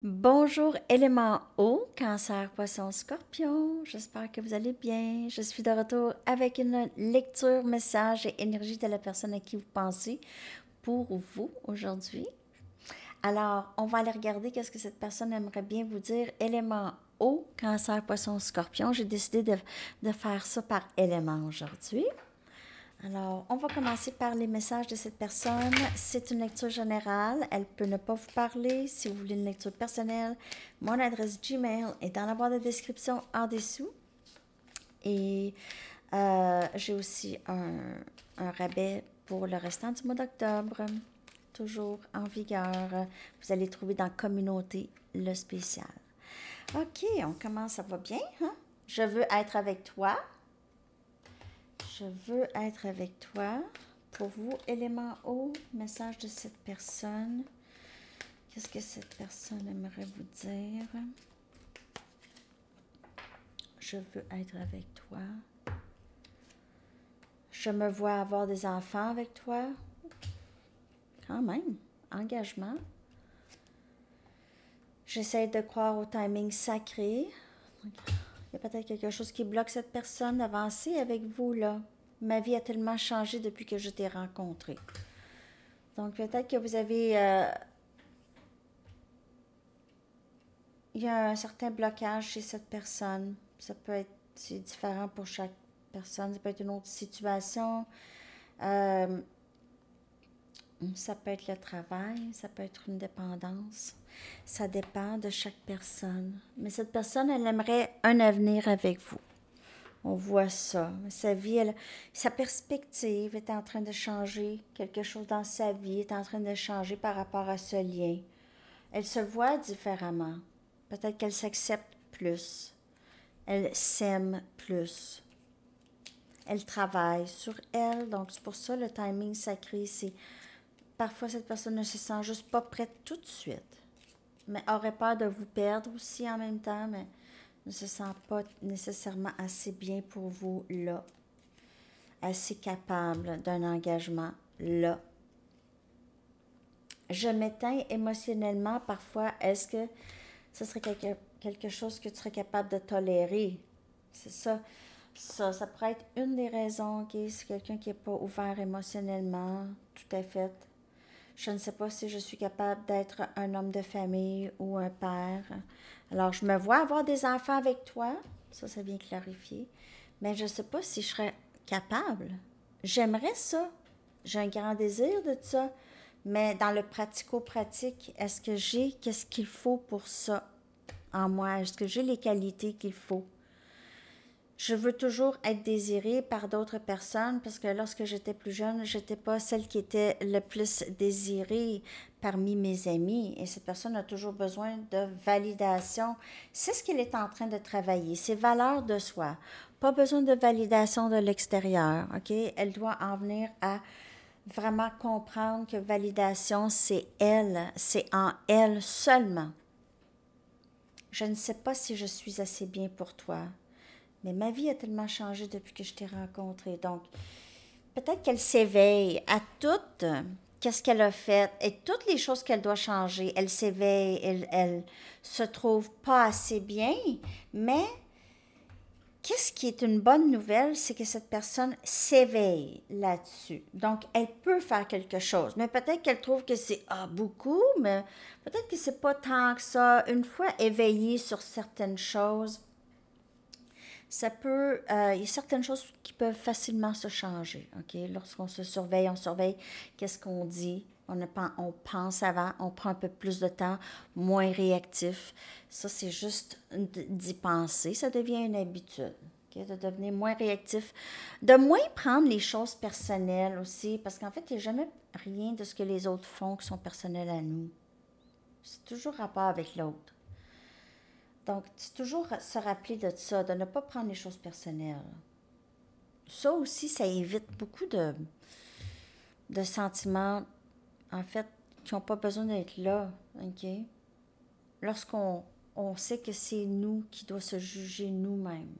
Bonjour élément eau, cancer, poisson, scorpion. J'espère que vous allez bien. Je suis de retour avec une lecture, message et énergie de la personne à qui vous pensez pour vous aujourd'hui. Alors, on va aller regarder qu'est-ce que cette personne aimerait bien vous dire. Élément eau, cancer, poisson, scorpion. J'ai décidé de faire ça par élément aujourd'hui. Alors, on va commencer par les messages de cette personne. C'est une lecture générale. Elle peut ne pas vous parler. Si vous voulez une lecture personnelle, mon adresse Gmail est dans la barre de description en dessous. Et j'ai aussi un rabais pour le restant du mois d'octobre, toujours en vigueur. Vous allez trouver dans Communauté le spécial. OK, on commence, ça va bien, hein? Je veux être avec toi. Je veux être avec toi. Pour vous, élément eau, message de cette personne. Qu'est-ce que cette personne aimerait vous dire? Je veux être avec toi. Je me vois avoir des enfants avec toi. Quand même, engagement. J'essaie de croire au timing sacré. Il y a peut-être quelque chose qui bloque cette personne d'avancer avec vous, là. Ma vie a tellement changé depuis que je t'ai rencontré. Donc, peut-être que vous avez... il y a un certain blocage chez cette personne. Ça peut être... C'est différent pour chaque personne. Ça peut être une autre situation. Euh, Ça peut être le travail, ça peut être une dépendance. Ça dépend de chaque personne. Mais cette personne, elle aimerait un avenir avec vous. On voit ça. Sa vie, sa perspective est en train de changer. Quelque chose dans sa vie est en train de changer par rapport à ce lien. Elle se voit différemment. Peut-être qu'elle s'accepte plus. Elle s'aime plus. Elle travaille sur elle. Donc, c'est pour ça le timing sacré, c'est parfois, cette personne ne se sent juste pas prête tout de suite, mais aurait peur de vous perdre aussi en même temps, mais ne se sent pas nécessairement assez bien pour vous là, assez capable d'un engagement là. Je m'éteins émotionnellement parfois. Est-ce que ce serait quelque chose que tu serais capable de tolérer? C'est ça. Ça pourrait être une des raisons, ok? C'est quelqu'un qui n'est pas ouvert émotionnellement, tout à fait. Je ne sais pas si je suis capable d'être un homme de famille ou un père. Alors, je me vois avoir des enfants avec toi. Ça vient clarifier. Mais je ne sais pas si je serais capable. J'aimerais ça. J'ai un grand désir de ça. Mais dans le pratico-pratique, est-ce que j'ai qu'est-ce qu'il faut pour ça en moi? Est-ce que j'ai les qualités qu'il faut? Je veux toujours être désirée par d'autres personnes parce que lorsque j'étais plus jeune, j'étais pas celle qui était le plus désirée parmi mes amis. Et cette personne a toujours besoin de validation. C'est ce qu'elle est en train de travailler, ses valeurs de soi. Pas besoin de validation de l'extérieur, ok? Elle doit en venir à vraiment comprendre que validation, c'est elle, c'est en elle seulement. Je ne sais pas si je suis assez bien pour toi. Mais ma vie a tellement changé depuis que je t'ai rencontré. Donc, peut-être qu'elle s'éveille à toutes. Qu'est-ce qu'elle a fait et toutes les choses qu'elle doit changer. Elle s'éveille, elle se trouve pas assez bien. Mais qu'est-ce qui est une bonne nouvelle, c'est que cette personne s'éveille là-dessus. Donc, elle peut faire quelque chose. Mais peut-être qu'elle trouve que c'est beaucoup, mais peut-être que c'est pas tant que ça. Une fois éveillée sur certaines choses, ça peut, il y a certaines choses qui peuvent facilement se changer, ok? Lorsqu'on se surveille, on surveille qu'est-ce qu'on dit, on pense avant, on prend un peu plus de temps, moins réactif. Ça, c'est juste d'y penser, ça devient une habitude, ok? De devenir moins réactif, de moins prendre les choses personnelles aussi, parce qu'en fait, il n'y a jamais rien de ce que les autres font qui sont personnels à nous. C'est toujours rapport avec l'autre. Donc, c'est toujours se rappeler de ça, de ne pas prendre les choses personnelles. Ça aussi, ça évite beaucoup de sentiments, en fait, qui n'ont pas besoin d'être là, OK? Lorsqu'on sait que c'est nous qui doit se juger nous-mêmes,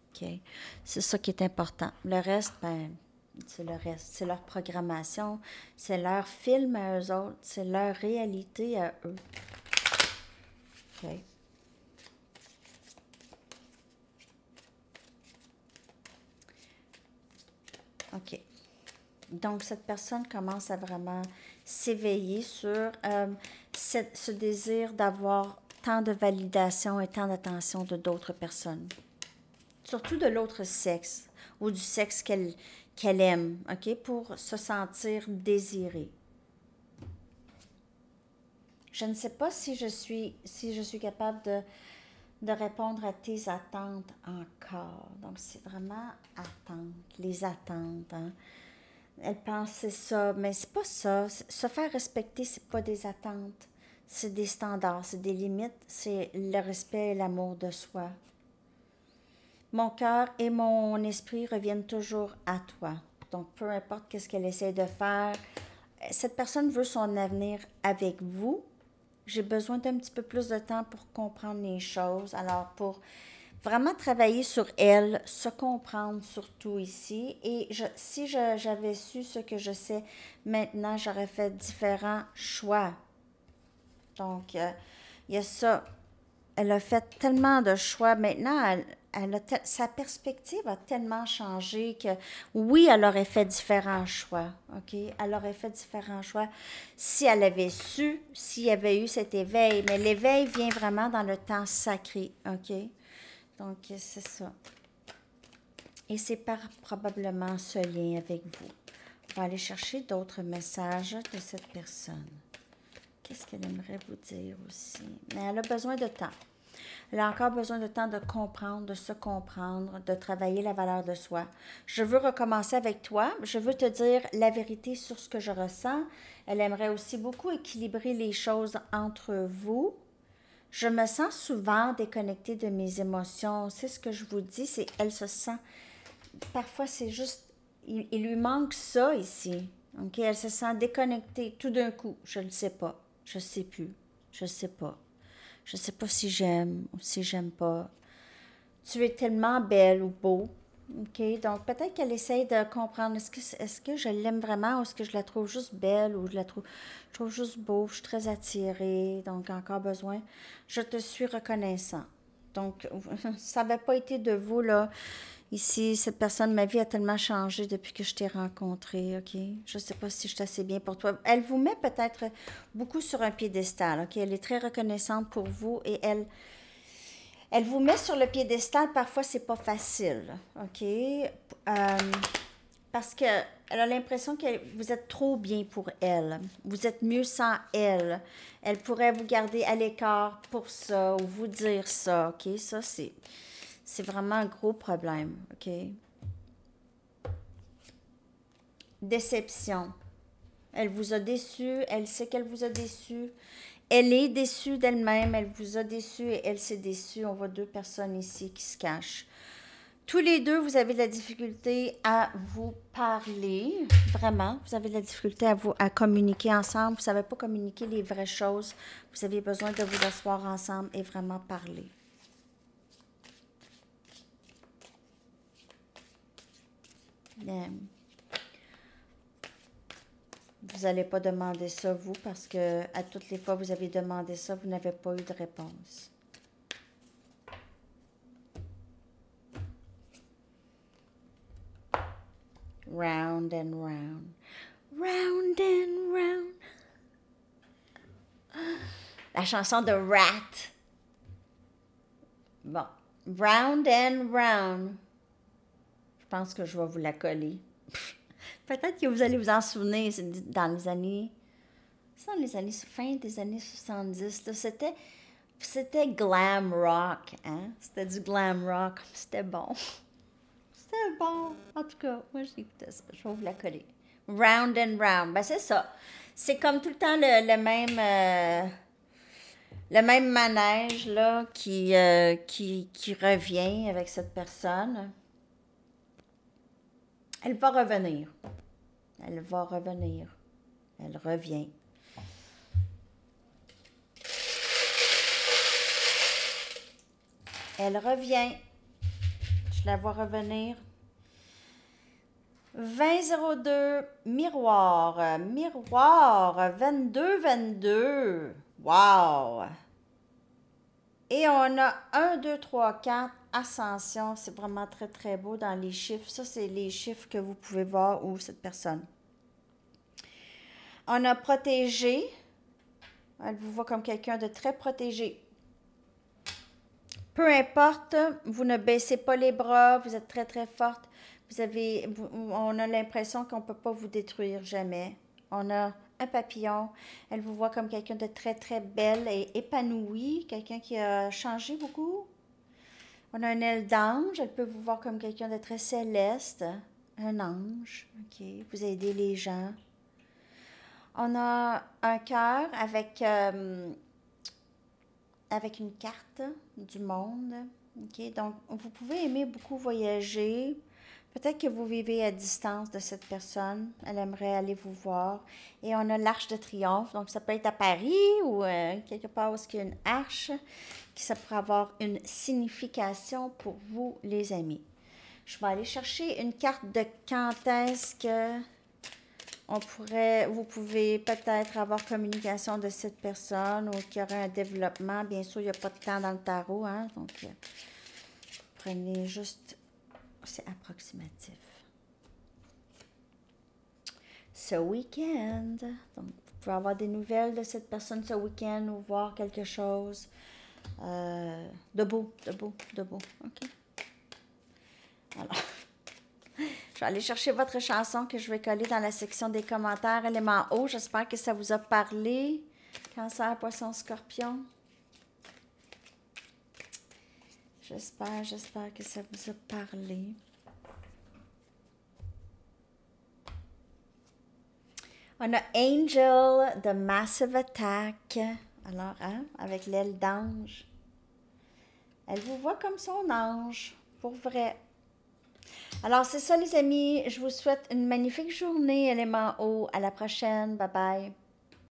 OK? C'est ça qui est important. Le reste, ben, c'est le reste. C'est leur programmation, c'est leur film à eux autres, c'est leur réalité à eux. OK. OK. Donc, cette personne commence à vraiment s'éveiller sur ce désir d'avoir tant de validation et tant d'attention de d'autres personnes. Surtout de l'autre sexe ou du sexe qu'elle aime, OK? Pour se sentir désirée. Je ne sais pas si je suis capable de répondre à tes attentes encore. Donc, c'est vraiment attentes, les attentes, hein? Elle pense c'est ça, mais c'est pas ça. Se faire respecter, c'est pas des attentes. C'est des standards, c'est des limites, c'est le respect et l'amour de soi. Mon cœur et mon esprit reviennent toujours à toi. Donc, peu importe qu'est-ce qu'elle essaie de faire, cette personne veut son avenir avec vous. J'ai besoin d'un petit peu plus de temps pour comprendre les choses. Alors, pour vraiment travailler sur elle, se comprendre surtout ici. Et si j'avais su ce que je sais maintenant, j'aurais fait différents choix. Donc, il y a ça. Elle a fait tellement de choix. Maintenant, sa perspective a tellement changé que oui, elle aurait fait différents choix. OK? Elle aurait fait différents choix si elle avait su, s'il y avait eu cet éveil. Mais l'éveil vient vraiment dans le temps sacré. OK? Donc, c'est ça. Et c'est probablement ce lien avec vous. On va aller chercher d'autres messages de cette personne. Qu'est-ce qu'elle aimerait vous dire aussi? Mais elle a besoin de temps. Elle a encore besoin de temps de comprendre, de se comprendre, de travailler la valeur de soi. Je veux recommencer avec toi. Je veux te dire la vérité sur ce que je ressens. Elle aimerait aussi beaucoup équilibrer les choses entre vous. Je me sens souvent déconnectée de mes émotions. C'est ce que je vous dis, c'est elle se sent... Parfois, c'est juste... Il lui manque ça ici. OK? Elle se sent déconnectée tout d'un coup. Je ne sais pas. Je ne sais plus. Je ne sais pas. Je ne sais pas si j'aime ou si j'aime pas. Tu es tellement belle ou beau. OK? Donc, peut-être qu'elle essaye de comprendre, est-ce que je l'aime vraiment ou est-ce que je la trouve juste belle ou je trouve juste beau, je suis très attirée, donc encore besoin. Je te suis reconnaissant. Donc, ça n'avait pas été de vous, là. Ici, cette personne, ma vie a tellement changé depuis que je t'ai rencontré, OK? Je ne sais pas si je suis assez bien pour toi. Elle vous met peut-être beaucoup sur un piédestal, OK? Elle est très reconnaissante pour vous et elle vous met sur le piédestal, parfois c'est pas facile, OK? Parce que elle a l'impression que vous êtes trop bien pour elle. Vous êtes mieux sans elle. Elle pourrait vous garder à l'écart pour ça ou vous dire ça, OK? Ça, c'est vraiment un gros problème, OK? Déception. Elle vous a déçu, elle sait qu'elle vous a déçu. Elle est déçue d'elle-même, elle vous a déçu et elle s'est déçue. On voit deux personnes ici qui se cachent. Tous les deux, vous avez de la difficulté à vous parler, vraiment. Vous avez de la difficulté à communiquer ensemble. Vous ne savez pas communiquer les vraies choses. Vous avez besoin de vous asseoir ensemble et vraiment parler. Bien. Vous n'allez pas demander ça, vous, parce que à toutes les fois vous avez demandé ça, vous n'avez pas eu de réponse. Round and round. Round and round. La chanson de Rat. Bon. Round and round. Je pense que je vais vous la coller. Peut-être que vous allez vous en souvenir, c'est dans les années... C'est dans les années... Fin des années 70. C'était glam rock, hein? C'était du glam rock. C'était bon. C'était bon. En tout cas, moi, j'écoutais ça. Je vais vous la coller. Round and round. Ben, c'est ça. C'est comme tout le temps le même manège, là, qui revient avec cette personne. Elle va revenir. Elle va revenir. Elle revient. Elle revient. Je la vois revenir. 2002, miroir. Miroir, 22, 22. Wow! Et on a 1, 2, 3, 4, ascension. C'est vraiment très, très beau dans les chiffres. Ça, c'est les chiffres que vous pouvez voir où cette personne. On a protégé. Elle vous voit comme quelqu'un de très protégé. Peu importe, vous ne baissez pas les bras, vous êtes très, très forte. On a l'impression qu'on ne peut pas vous détruire jamais. On a un papillon. Elle vous voit comme quelqu'un de très, très belle et épanouie. Quelqu'un qui a changé beaucoup. On a un aile d'ange. Elle peut vous voir comme quelqu'un de très céleste. Un ange. OK. Vous aidez les gens. On a un cœur avec une carte du monde. OK? Donc, vous pouvez aimer beaucoup voyager. Peut-être que vous vivez à distance de cette personne. Elle aimerait aller vous voir. Et on a l'Arche de Triomphe. Donc, ça peut être à Paris ou quelque part où il y a une arche qui ça pourrait avoir une signification pour vous, les amis. Je vais aller chercher une carte de quand est-ce que vous pouvez peut-être avoir communication de cette personne ou qu'il y aurait un développement. Bien sûr, il n'y a pas de temps dans le tarot, hein, donc prenez juste, c'est approximatif. Ce week-end, donc vous pouvez avoir des nouvelles de cette personne ce week-end ou voir quelque chose de beau, ok? Alors, je vais aller chercher votre chanson que je vais coller dans la section des commentaires, élément haut. J'espère que ça vous a parlé. Cancer, Poisson, Scorpion. J'espère que ça vous a parlé. On a Angel de Massive Attack. Alors, hein, avec l'aile d'ange. Elle vous voit comme son ange, pour vrai. Alors, c'est ça, les amis. Je vous souhaite une magnifique journée, élément haut. À la prochaine. Bye bye.